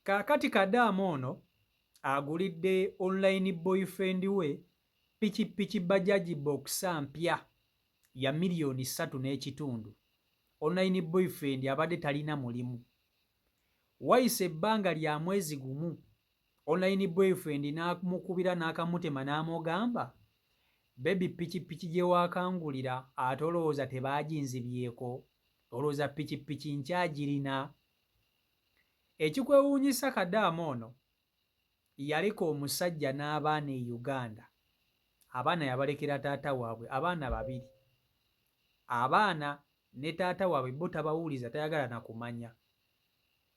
Kaakati Kadaama ono agulidde online boyfriend we pikipiki Bajaj Boxer mpya ya $3.5 million. Online boyfriend abadde talina mulimu. Wayise ebbanga lya mwezi gumu, online boyfriend n'amukubira n'akamutema n'amugamba, bebi pikipiki gye waakangulira ate olowooza tebaaginzibyeko? Olowooza pikipiki nkyagirina? Ekikwewuunyisa Kadaama ono yaleka omusajja n'abaana e Uganda. Abaana yabalekera taata waabwe, abaana 2. Abaana ne taata waabwe bo tabawuliza, tayagala na kumanya.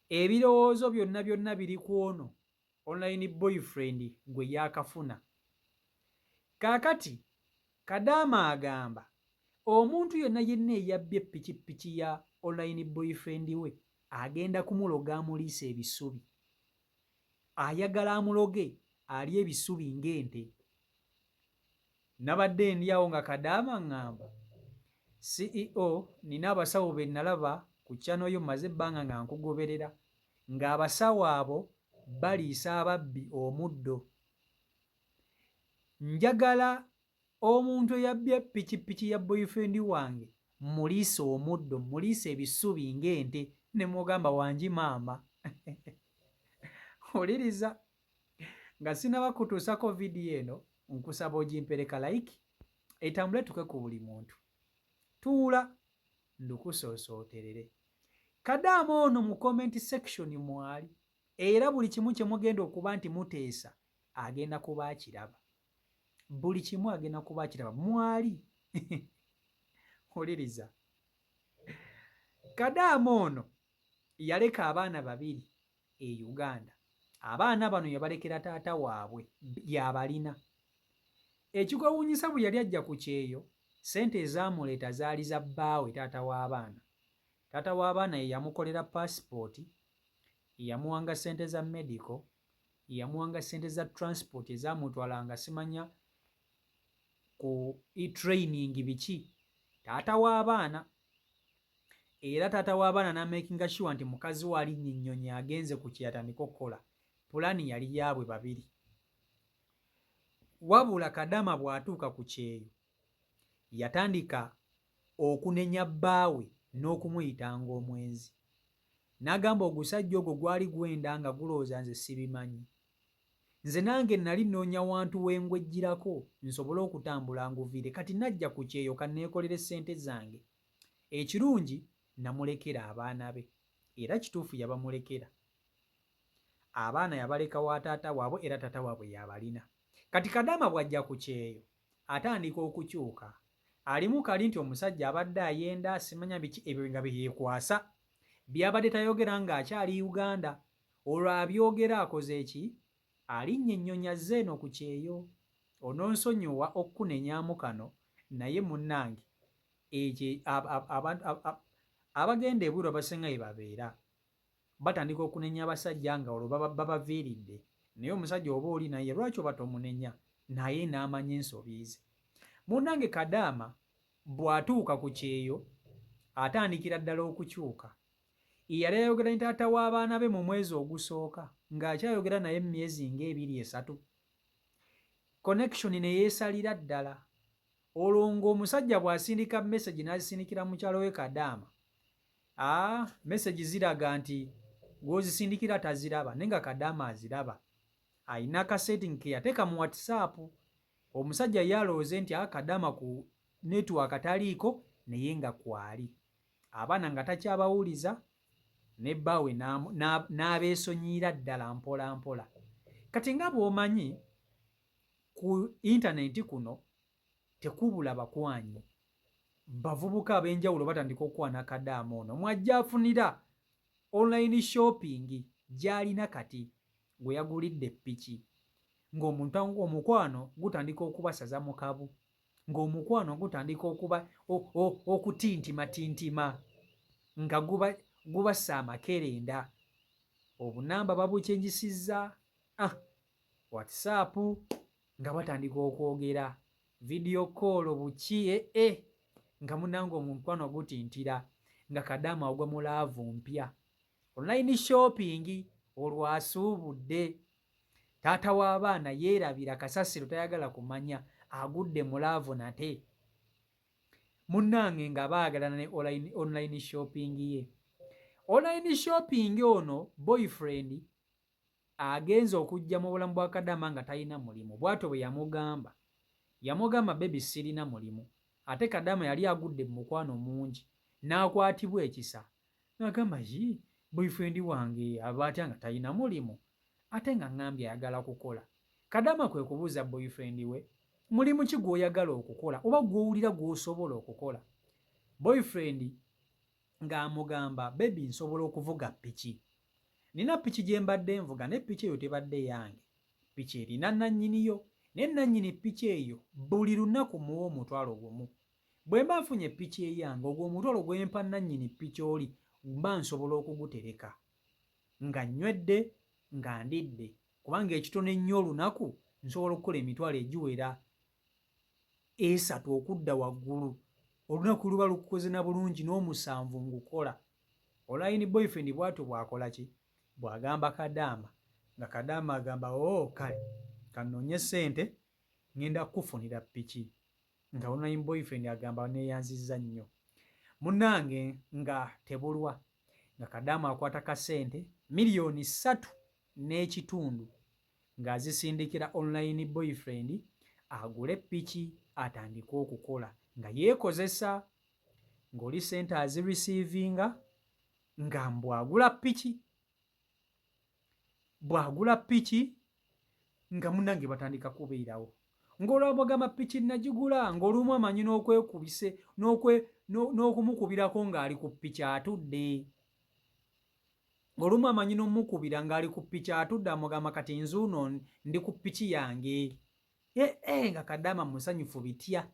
Ebirowoozo byonna byonna biri ku ono online boyfriend gwe yaakafuna. Kaakati Kadaama agamba omuntu yenna eyabbye pikipiki ya online boyfriend we agenda kumuloga amuliisa ebisubi. Ayagala amuloge alya ebisubi ng'ente. Nabadde ndyawo nga Kadaama ŋŋamba CEO nina abasawo be nalaba ku channel yo maze ebbanga nga nkugoberera ng'abasawo abo baliisa ababbi omuddo. Njagala omuntu eyabbye pikipiki ya boyfriend wange muliisa omuddo, muliisa ebisubi ng'ente. Ne mugamba wangi maama. Oliriza nga sinaba kutuusako vidiyo eno, nkusaba ogimpereka like etambule tuke ku buli muntu. Tuula ndukusoosooterere. Kadaama ono mu comment section mwali, era buli kimu kye mugenda okuba nti muteesa agenda kuba akiraba. Buli kimu agenda kuba akiraba mwali. Oliriza. Kadaama ono yaleka abaana 2 e Uganda. Abaana bano yabalekera taata waabwe yabalina. Ekikwewuunyisa bwe yali ajja ku kyeyo, ssente ezaamuleeta zaali za bbaawe taata w'abaana. Taata w'abaana ye yamukolera paasipooti, yamuwanga ssente za medical, yamuwanga ssente za transport ezaamutwalanga simanya ku training biki. Taata w'abaana. Era taata w'abaana n'amakinga sure nti mukazi we alinnya ennyonyi agenze ku kye yatandika okukola. Pulaani yali yaabwe 2. Wabula Kadaama bw'atuuka ku kyeyo yatandika okunenya bbaawe n'okumuyitanga omwenzi. N'agamba ogusajja ogwo gwali gwenda nga gulowooza nze sibimanyi. Nze nange nali nnoonya wantu we ngwejjirako nsobole okutambula nguviire, kati najja ku kyeyo kanneekolere ssente zange. Ekirungi namulekera abaana be, era kituufu yabamulekera. Abaana yabaleka wa taata waabwe era taata waabwe yabalina. Kati Kadaama bw'ajja ku kyeyo atandika okukyuka. Alimu kali nti omusajja abadde ayenda simanya biki ebyo nga byekwasa. Byabadde tayogera ng'akyali Uganda. Olwo abyogera akoze eki? Alinnya ennyonyi azze eno ku kyeyo. Ononsonyiwa okkunenyaamu kano naye munnange ekyo abagenda ebweru abasinga bye babeera. Batandika okunenya abasajja nga olwo babaviiridde. Naye omusajja oba oli naye lwaki oba tomunenya? Naye n'amanya ensobi ze. Munnange Kadaama bw'atuuka ku kyeyo atandikira ddala okukyuka. Yali ayogera ne taata w'abaana be mu mwezi ogusooka ng'akyayogera naye mu myezi nga 2-3. Connection ne yeesalira ddala. Olwo ng'omusajja bw'asindika message n'azisindikira mukyalo we Kadaama, message ziraga nti gw'ozisindikira taziraba, naye nga Kadaama aziraba. Ayina akasetting ke yateeka mu WhatsApp. Omusajja yalowooze nti Kadaama ku network ataliiko naye nga kwali. Abaana nga takyabawuliza ne bbaawe n'abeesonyiira ddala mpola mpola. Kati nga bw'omanyi ku intaneti kuno tekubula bakwanyi. Bavubuka ab'enjawulo batandika okwana Kadaama ono mwajja afunira online shopping gy'alina kati gwe yagulidde ppiki. Ng'omuntu omukwano gutandika okubasaza mu kabu, ng'omukwano gutandika okutintimatintima, nga gubassa amakerenda. Obunamba babukyenjisizza, WhatsApp nga batandika okwogera, video call buki nga munnange omukwano gutintira, nga Kadaama ogwa mu laavu mpya. Online shopping olwo asuubudde. Taata w'abaana yeerabira kasasiro tayagala kumanya, agudde mulaavu nate. Munnange nga baagalana ne online shopping ye. Online shopping ono boyfriend agenza okujja mu bulamu bwa Kadaama nga talina mulimu. Bw'atyo bwe yamugamba bebi sirina mulimu. Ate Kadaama yali agudde mu mukwano mungi, n'akwatibwa ekisa. N'agamba boyfriend wange aba atya nga talina mulimu, ate nga ngambye ayagala kukola. Kadaama kwe kubuuza boyfriend we, mulimu ki gw'oyagala okukola oba gw'owulira gw'osobola okukola? Boyfriend ng'amugamba bebi nsobola okuvuga piki. Nina piki gye mbadde nvuga ne piki eyo tebadde yange. Piki erina nannyiniyo, ne nannyini piki eyo buli lunaku muwa $1,000. Bwe mba nfunye piki eyange ogwo $1,000 gwe mpa nannyini piki oli mba nsobola okugutereka nga nywedde nga ndidde, kubanga ekitono ennyo olunaku nsobola okukola emitwalo egiwera 3 okudda waggulu. Olunaku luba lukukoze na bulungi n'omusanvu ngukola. Online boyfriend bw'atyo bw'akola ki? Bw'agamba Kadaama, nga Kadaama agamba kale kannoonye ssente ngenda kukufunira piki. Nga online boyfriend agamba neeyanzizza nnyo. Munnange nga tebulwa, nga Kadaama akwata ka ssente $3.5 ng'azisindikira online boyfriend agule piki atandike okukola nga yeekozesa, ng'oli ssente azirisiivinga nga bw'agula piki nga munnange batandika kubeerawo. Ng'olwabagamba piki nagigula, ng'olumu amanyi n'okwekubise n'okumukubirako ng'ali ku piki atudde. Olumu amanyi n'omukubira ng'ali ku piki atudde, amugamba kati nzuuno ndi ku piki yange. Nga Kadaama musanyufu bitya.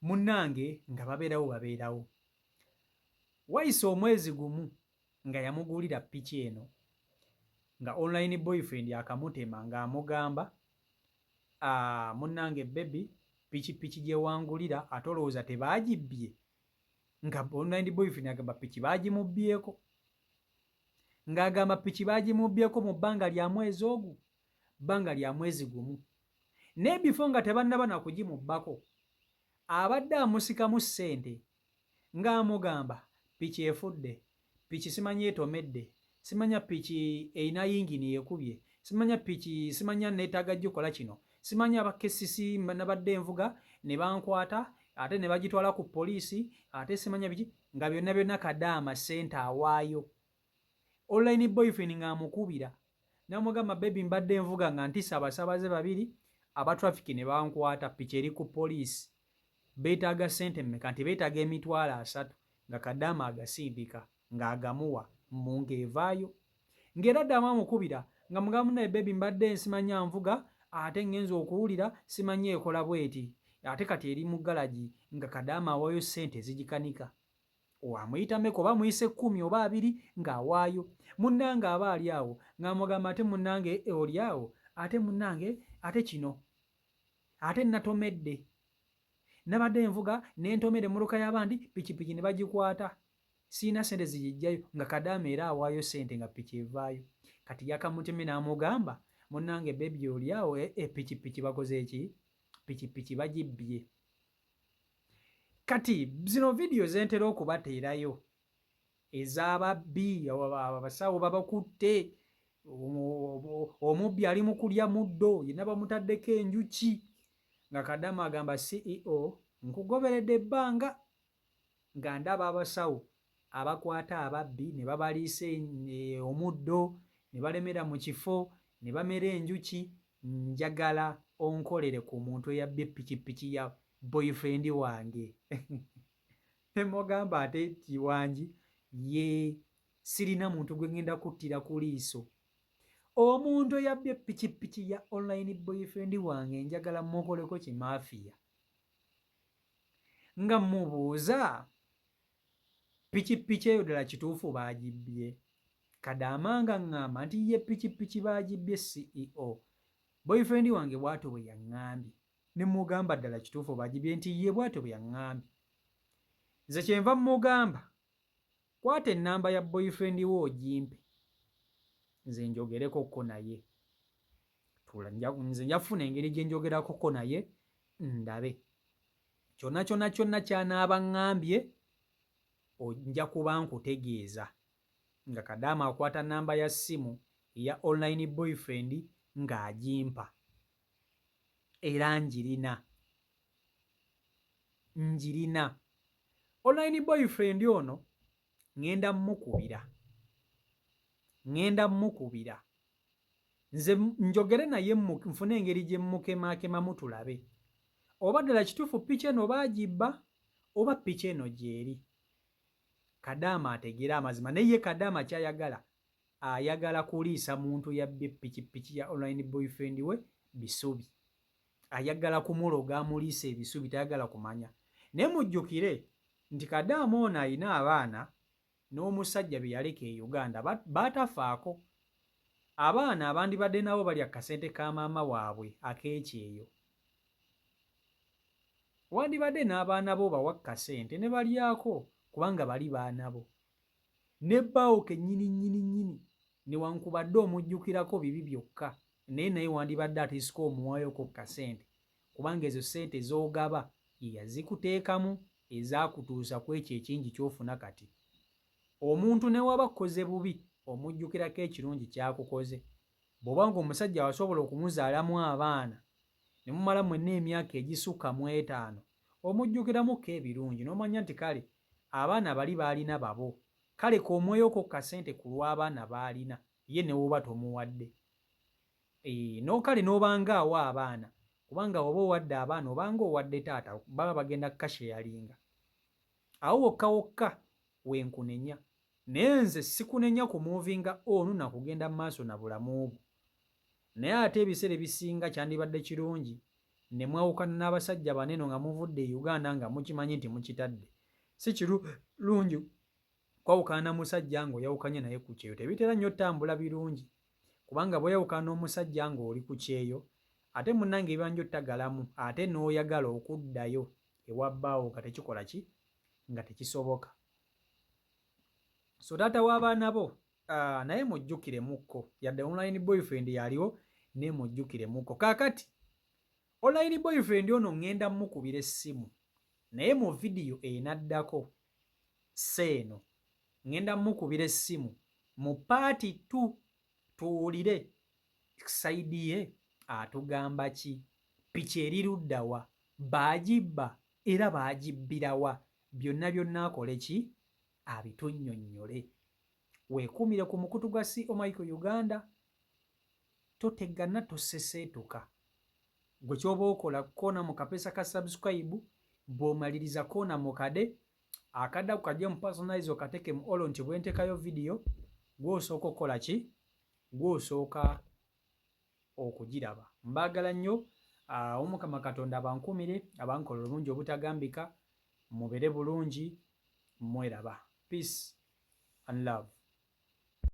Munnange nga babeerawo. Wayise omwezi gumu nga yamugulira piki eno, nga online boyfriend akamutema ng'amugamba munnange bebi piki gye wangulira ate olowooza tebaagibbye? Nga online boyfriend agamba piki baagimubbyeko. Ng'agamba piki baagimubbyeko mu bbanga lya mwezi gumu. Naye bifo nga tebannaba na kugimubbako, abadde amusikamu ssente ng'amugamba piki efudde, piki simanyi etomedde, simanya piki erina yingini yeekubye, simanya neetaaga gikola kino, simanya abakesisi nabadde nvuga ne bankwata ate ne bagitwala ku poliisi, ate simanya biki, nga byonna Kadaama ssente awaayo. Online boyfriend ng'amukubira n'amugamba bebi mbadde nvuga nga ntisa abasaabaze 2 aba traffic ne bankwata, piki eri ku poliisi, beetaaga ssente mmeka? Nti beetaaga $30 nga Kadaama agasindika ng'agamuwa ng'evaayo. Ng'era addamu amukubira nga mugamba naye bebi mbadde nsimanya nvuga ate ngenza okuwulira simanyi ekola bweti, ate kati eri mu galagi, nga Kadaama awaayo ssente zigikanika. Wamuyita mmeka? Oba muyise 10 oba 2 ng'awaayo. Munnange aba ali awo ng'amugamba ate munnange oli awo, ate munnange ate kino, ate natomedde, nabadde nvuga n'entomere emmotoka y'abandi, piki ne bagikwata, siina ssente zigijjayo. Nga Kadaama era awaayo ssente nga piki evaayo. Kati yakamutemye n'amugamba munnange bebi oli awo, piki bakoze eki? Piki bagibbye. Kati zino vidiyo zentera okubateerayo ez'ababbi, abasawo babakutte, omubbi ali mu kulya muddo yenna bamutaddeko enjuki, nga Kadaama agamba CEO nkugoberedde ebbanga, nga ndaba abasawo abakwata ababbi ne babaliisa omuddo ne balemera mu kifo ne bamera enjuki. Njagala onkolere ku muntu eyabbye piki ya boyfriend wange. Nemugamba ate kiwangi sirina muntu gwe ngenda kuttira ku liiso. Omuntu eyabbye piki ya online boyfriend wange njagala mukoleko kimaafiya. Nga mubuuza piki eyo ddala kituufu baagibbye? Kadaama nga ŋŋamba nti ye piki baagibbye CEO. Boyfriend wange bw'atyo bwe yaŋŋambye. Ne mugamba ddala kituufu baagibbye? Nti ye bw'atyo bwe yaŋŋambye. Nze kyenva mugamba kwata ennamba ya boyfriend wo ogimpe, nze njogerekoko naye nze njafuna engeri gye njogerakoko naye ndabe kyonna kyanaaba ŋŋambye ojja kuba nkutegeeza nga Kadaama akwata namba ya ssimu eya online boyfriend ng'agimpa era njirina online boyfriend ono ŋŋenda mmukubira nze njogere naye nfune engeri gye mmukemaakemamu tulabe oba ddala kituufu piki eno baagibba oba piki eno gyeri. Kadaama ategeera amazima naye ye Kadaama kyayagala ayagala kuliisa muntu yabbye ppikipiki ya online boyfriend we bisubi, ayagala kumuloga amuliisa ebisubi, tayagala kumanya. Naye mujjukire nti Kadaama ono ayina abaana n'omusajja be yaleka e Uganda baatafaako. Abaana abandibadde nabo balya kasente ka maama waabwe ak'ekyeyo. Wandibadde n'abaana bo bawa kasente ne balyako kubanga bali baana bo. Ne bbaawo kennyini newankubadde omujjukirako bibi byokka naye wandibadde ateesika omuwayoko kasente kubanga ezo ssente z'ogaba ye yazikuteekamu ezaakutuusa ku ekyo ekingi ky'ofuna kati. Omuntu ne waba akkoze bubi omujjukirako ekirungi ky'akukoze. Bw'oba ng'omusajja wasobola okumuzaalamu abaana ne mumala mwenna emyaka egisukka mu 5 omujjukiramuko ebirungi n'omanya nti kale abaana bali baalina babo, kale k'omweyoko kasente ku lw'abaana baalina ye ne woba tomuwadde. N'okale n'obanga awa abaana kubanga woba owadde abaana obanga owadde taata baba bagenda kukasheyalinga. Awo wokka wenkunenya. Naye nze sikunenya kumuvinga onu na kugenda mu maaso na bulamu bwo. Naye ate ebiseera ebisinga kyandibadde kirungi ne mwawukana n'abasajja baneno nga muvudde e Uganda nga mukimanyi nti mukitadde. Si kirungi kwawukana na musajja ng'oyawukanye naye ku kyeyo. Tebitera nnyo ttambula birungi kubanga bw'oyawukana n'omusajja ng'oli ku kyeyo ate munnange ebiba njo ttagalamu ate n'oyagala okuddayo ewa bbaawo nga tekikola ki nga tekisoboka. So taata w'abaana bo naye mujjukiremukko yadde online boyfriend yaliwo naye mujjukiremukko. Kaakati online boyfriend ono ŋŋenda mmukubira essimu naye mu vidiyo enaddako seeno ŋŋenda mmukubira essimu mu paati 2 tuwulire sayidi ye atugamba ki, piki eri ludda wa, baagibba era baagibbira wa, byonna akole ki abitunnyonnyole. Weekuumire ku mukutu gwa COMICO Uganda, totegana toseseetuka. Gwe ky'oba okola koona mu kapeesa ka subscribe, bw'omaliriza koona mu kade akadda kukajja mu personalize okateke mu olo nti bwe ntekayo vidiyo gw'osooka okukola ki, gw'osooka okugiraba. Mbaagala nnyo, Omukama Katonda abankumire abankola obulungi obutagambika, mubere bulungi, mweraba. Peace and love.